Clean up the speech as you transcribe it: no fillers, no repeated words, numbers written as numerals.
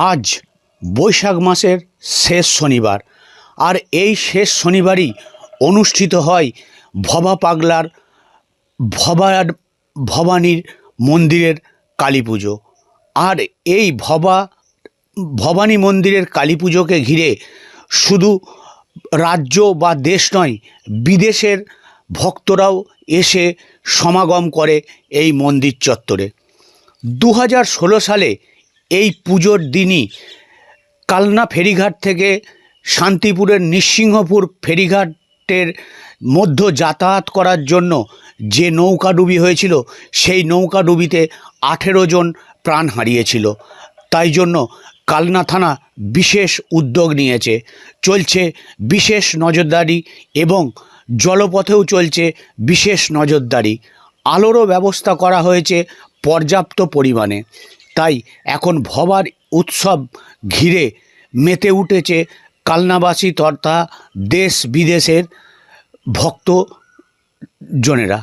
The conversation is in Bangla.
আজ বৈশাখ মাসের শেষ শনিবার, আর এই শেষ শনিবারই অনুষ্ঠিত হয় ভবা পাগলার ভবানীর মন্দিরের কালী পুজো। আর এই ভবানী মন্দিরের কালী পুজোকে ঘিরে শুধু রাজ্য বা দেশ নয়, বিদেশের ভক্তরাও এসে সমাগম করে এই মন্দির চত্বরে। 2016 সালে এই পুজোর দিনই কালনা ফেরিঘাট থেকে শান্তিপুরের নৃসিংহপুর ফেরিঘাটের মধ্য যাতায়াত করার জন্য যে নৌকাডুবি হয়েছিল, সেই নৌকাডুবিতে 18 জন প্রাণ হারিয়েছিল। তাই জন্য কালনা থানা বিশেষ উদ্যোগ নিয়েছে, চলছে বিশেষ নজরদারি এবং জলপথেও চলছে বিশেষ নজরদারি। আলোরও ব্যবস্থা করা হয়েছে পর্যাপ্ত পরিমাণে। তাই এখন ভবার উৎসব ঘিরে মেতে উঠেছে কালনাবাসী তথা দেশ বিদেশের ভক্তজনেরা।